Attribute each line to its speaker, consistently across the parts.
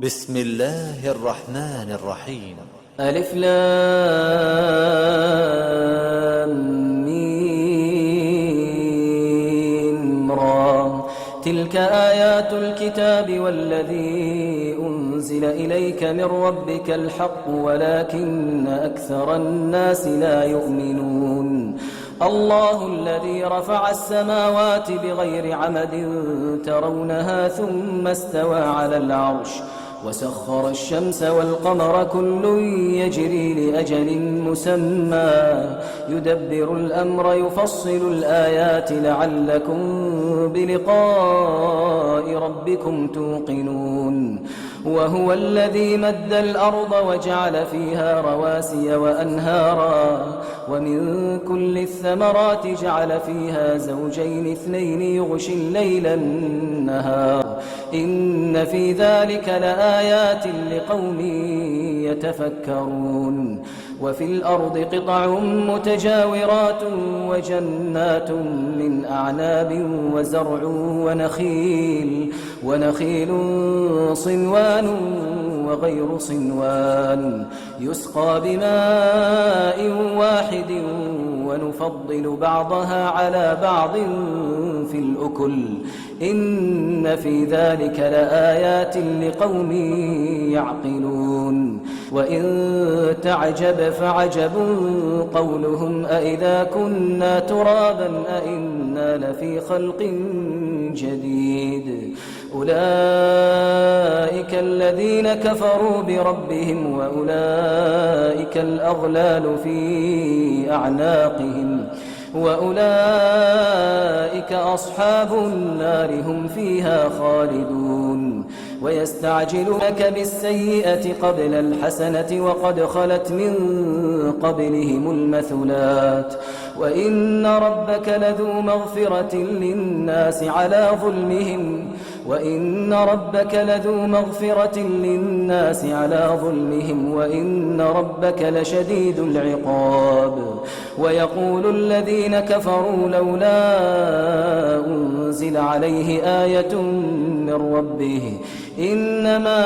Speaker 1: بسم الله الرحمن الرحيم.
Speaker 2: ألف لام ميم را. تلك آيات الكتاب والذي أنزل إليك من ربك الحق ولكن أكثر الناس لا يؤمنون. الله الذي رفع السماوات بغير عمد ترونها ثم استوى على العرش وسخر الشمس والقمر كل يجري لأجل مسمى يدبر الأمر يفصل الآيات لعلكم بلقاء ربكم توقنون. وهو الذي مد الأرض وجعل فيها رواسي وأنهارا ومن كل الثمرات جعل فيها زوجين اثنين يغشي الليل النهار إن في ذلك لآيات لقوم يتفكرون. وفي الأرض قطع متجاورات وجنات من أعناب وزرع ونخيل صنوان وغير صنوان يسقى بماء واحد ونفضل بعضها على بعض في الأكل إن في ذلك لآيات لقوم يعقلون. وإن تعجب فعجب قولهم أإذا كنا ترابا أإنا لفي خلق جديد أولئك الذين كفروا بربهم وأولئك الأغلال في أعناقهم وأولئك أصحاب النار هم فيها خالدون. ويستعجلونك بالسيئة قبل الحسنة وقد خلت من قبلهم المثلات وإن ربك لذو مغفرة للناس على ظلمهم وإن ربك لشديد العقاب. ويقول الذين كفروا لولا أنزل عليه آية من ربه إنما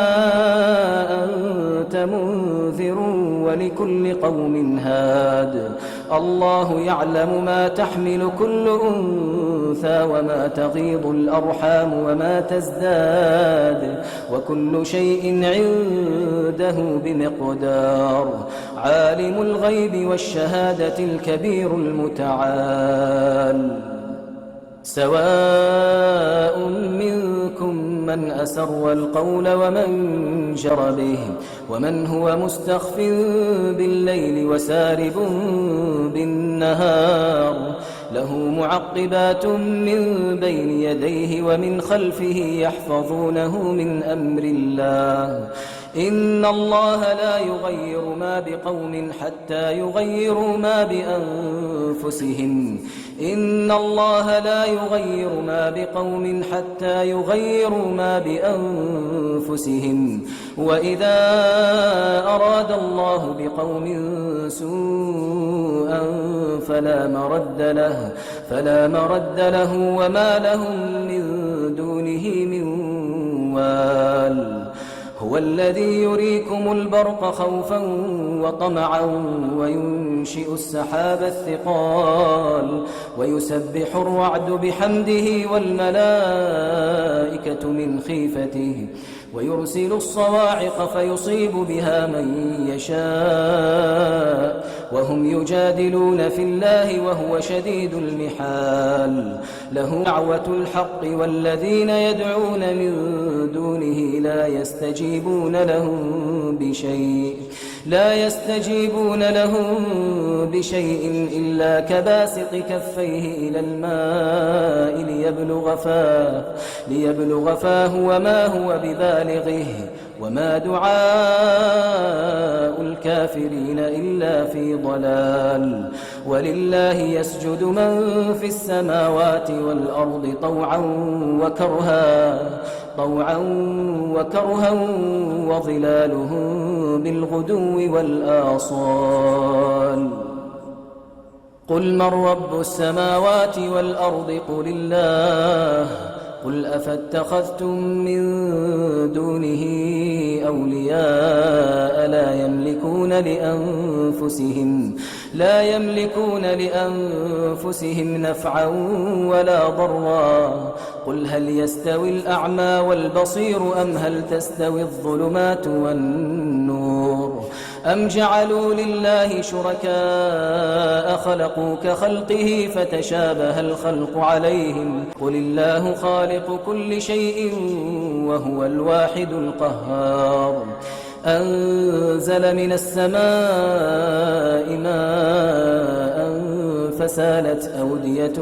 Speaker 2: أنت منذر ولكل قوم هاد. الله يعلم ما تحمل كل أنثى وما تغيض الأرحام وما تزداد وكل شيء عنده بمقدار. عالم الغيب والشهادة الكبير المتعال. سواء منكم من أسر القول ومن جر به ومن هو مستخف بالليل وسارب بالنهار له معقبات من بين يديه ومن خلفه يحفظونه من أمر الله إن الله لا يغير ما بقوم حتى يغيروا ما بأنفسهم إن الله لا يغير ما بقوم حتى يغيروا ما بأنفسهم وإذا أراد الله بقوم سوءا فلا مرد له وما لهم من دونه من وال. هو الذي يريكم البرق خوفا وطمعا وينشئ السحاب الثقال ويسبح الرعد بحمده والملائكة من خيفته ويرسل الصواعق فيصيب بها من يشاء وهم يجادلون في الله وهو شديد المحال. له دعوة الحق والذين يدعون من دونه لا يستجيبون لهم بشيء إلا كباسط كفيه إلى الماء ليبلغ فاه وما هو ببالغه وما دعاء الكافرين إلا في ضلال. ولله يسجد من في السماوات والأرض طوعا وكرها وظلالهم بالغدو والآصال. قل من رب السماوات والأرض قل الله قل أفاتخذتم من دونه أولياء لا يملكون لأنفسهم نفعا ولا ضرا. قل هل يستوي الأعمى والبصير أم هل تستوي الظلمات والنور أم جعلوا لله شركاء خلقوا كخلقه فتشابه الخلق عليهم قل الله خالق كل شيء وهو الواحد القهار. أنزل من السماء ماء فسالت أودية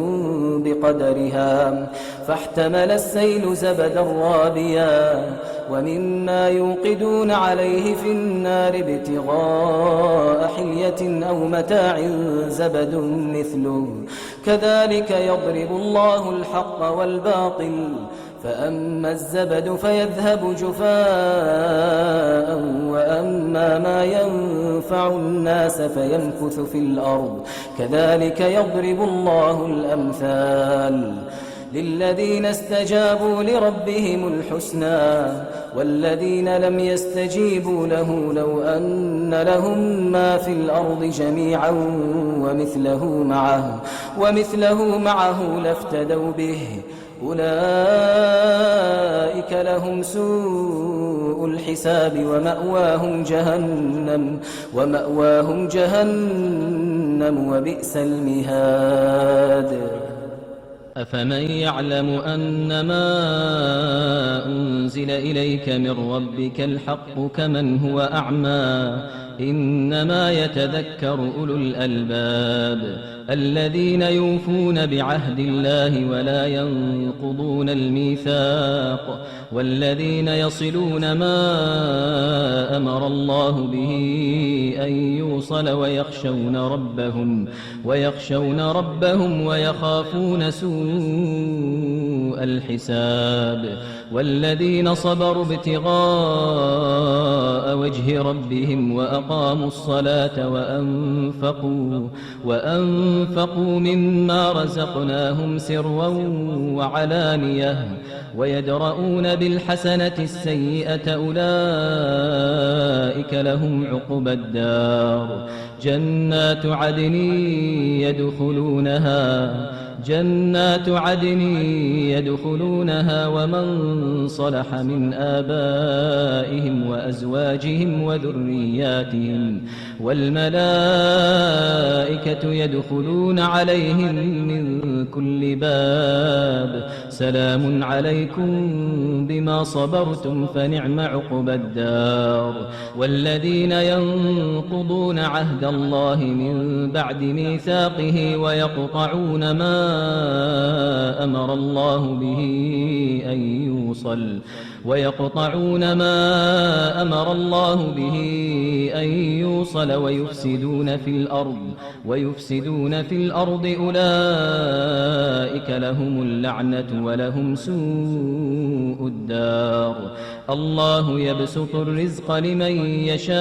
Speaker 2: بقدرها فاحتمل السيل زبدا رابيا ومما يوقدون عليه في النار ابتغاء حلية أو متاع زبد مثله كذلك يضرب الله الحق والباطل فأما الزبد فيذهب جفاء وأما ما ينفع الناس فيمكث في الأرض كذلك يضرب الله الأمثال للذين استجابوا لربهم الحسنى والذين لم يستجيبوا له لو أن لهم ما في الأرض جميعا ومثله معه لافتدوا به أولئك لهم سوء الحساب ومأواهم جهنم وبئس المهاد.
Speaker 3: أفمن يعلم أنما أنزل إليك من ربك الحق كمن هو أعمى إنما يتذكر أولو الألباب الذين يوفون بعهد الله ولا ينقضون الميثاق والذين يصلون ما أمر الله به أن يوصل ويخشون ربهم ويخافون سوء الحساب والذين صبروا ابتغاء وجه ربهم وأقاموا الصلاة وأنفقوا مما رزقناهم سرا وعلانية ويدرؤون بالحسنة السيئة أولئك لهم عقبى الدار جنات عدن يدخلونها ومن صلح من آبائهم وأزواجهم وذرياتهم والملائكة يدخلون عليهم من كل باب سلام عليكم بما صبرتم فنعم عقبى الدار. والذين ينقضون عهد الله من بعد ميثاقه ويقطعون ما أمر الله به أن يوصل ويفسدون في الأرض أولئك لهم اللعنة ولهم سوء الدار. الله يبسط الرزق لمن يشاء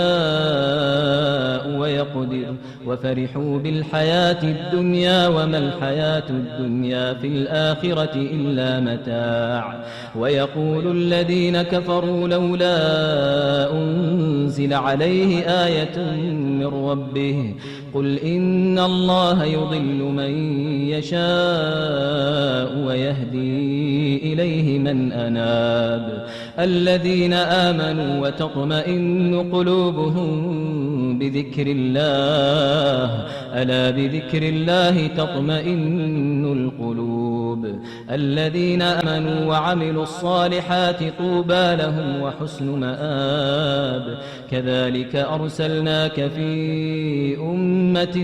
Speaker 3: ويقدر وفرحوا بالحياة الدنيا وما الحياة الدنيا في الآخرة إلا متاع. ويقول الذين كفروا لولا أنزل عليه آية من ربه قل إن الله يضل من يشاء ويهدي إليه من أناب. الذين آمنوا وتطمئن قلوبهم بذكر الله ألا بذكر الله تطمئن القلوب. الذين آمنوا وعملوا الصالحات طوبى لهم وحسن مآب. كذلك أرسلناك في أمة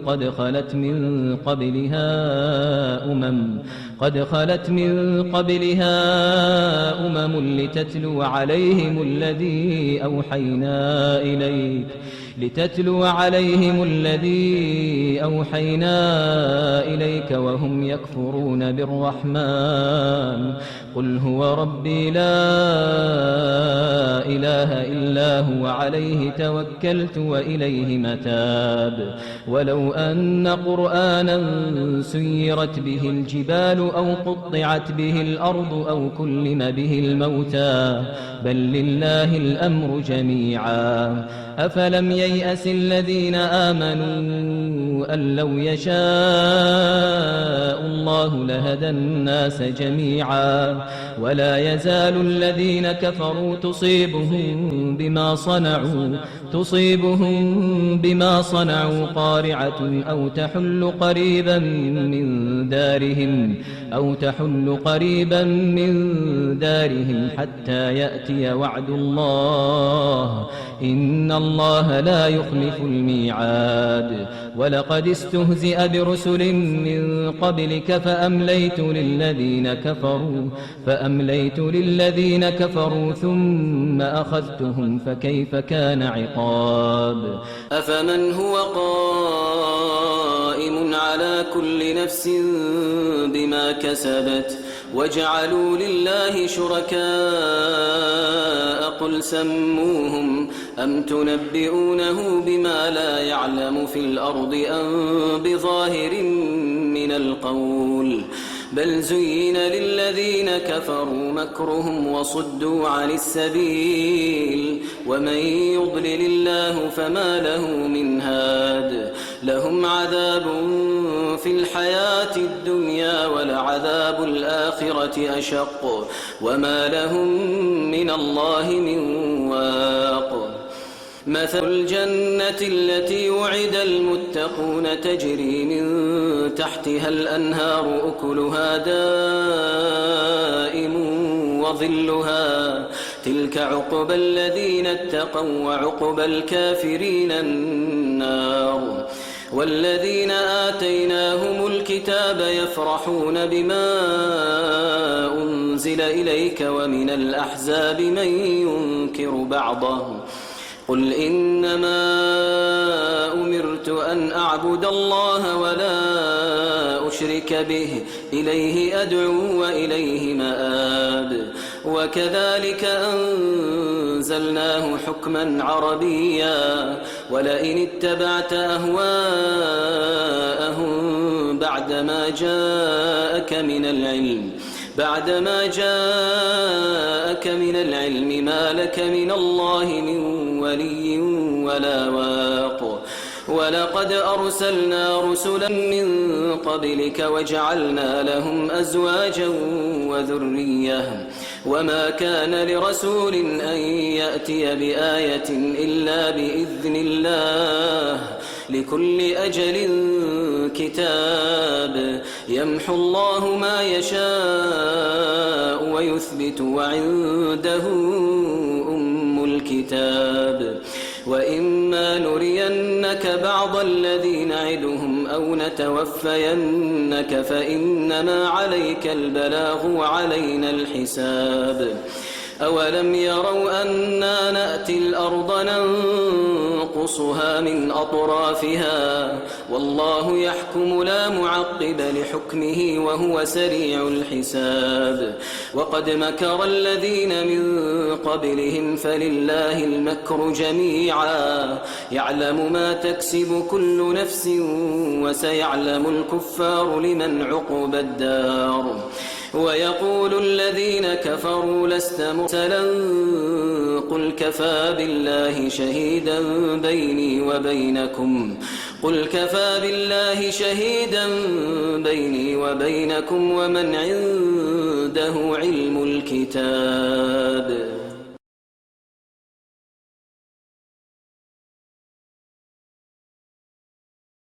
Speaker 3: قد خلت من قبلها أمم لتتلو عليهم الذي أوحينا إليك وهم يكفرون بالرحمن قل هو ربي لا إله إلا الله وعليه توكلت وإليه متاب ولو أن قرآنا سيرت به الجبال أو قطعت به الأرض أو كلم به الموتى بل لله الأمر جميعا أفلم ييأس الذين آمنوا أن لو يشاء الله لهدى الناس جميعا ولا يزال الذين كفروا تصيبهم بما صنعوا قارعة أو تحل قريبا من دارهم حتى يأتي وعد الله إن الله لا يخلف الميعاد ولقد استهزئ برسل من قبلك فأمليت للذين كفروا ثم أخذتهم فكيف كان عقاب
Speaker 2: أفمن هو قائم على كل نفس بما كسبت وجعلوا لله شركاء قل سموهم أم تنبئونه بما لا يعلم في الأرض أم بظاهر من القول بل زين للذين كفروا مكرهم وصدوا عن السبيل ومن يضلل الله فما له من هاد لهم عذاب في الحياة الدنيا ولعذاب الآخرة أشق وما لهم من الله من واق مثل الجنة التي وعد المتقون تجري من تحتها الأنهار أكلها دائم وظلها تلك عقبى الذين اتقوا وعقبى الكافرين النار والذين آتيناهم الكتاب يفرحون بما أنزل إليك ومن الأحزاب من ينكر بعضه قل إنما أمرت أن أعبد الله ولا أشرك به إليه أدعو وإليه مآب وكذلك أنزلناه حكما عربيا ولئن اتبعت أهواءهم بعدما جاءك من العلم ما لك من الله من ولي ولا واق ولقد أرسلنا رسلا من قبلك وجعلنا لهم أزواجا وذرية وما كان لرسول أن يأتي بآية إلا بإذن الله لكل أجل كتاب يمحو الله ما يشاء ويثبت وعنده أم الكتاب وإما نرينك بعض الذي نعدهم أو نتوفينك فإنما عليك البلاغ وعلينا الحساب أولم يروا أنا نأتي الأرض ننقصها من أطرافها والله يحكم لا معقب لحكمه وهو سريع الحساب وقد مكر الذين من قبلهم فلله المكر جميعا يعلم ما تكسب كل نفس وسيعلم الكفار لمن عقبى الدار ويقول الذين كفروا لست مرسلا قل كفى بالله شهيدا بيني وبينكم ومن عنده علم الكتاب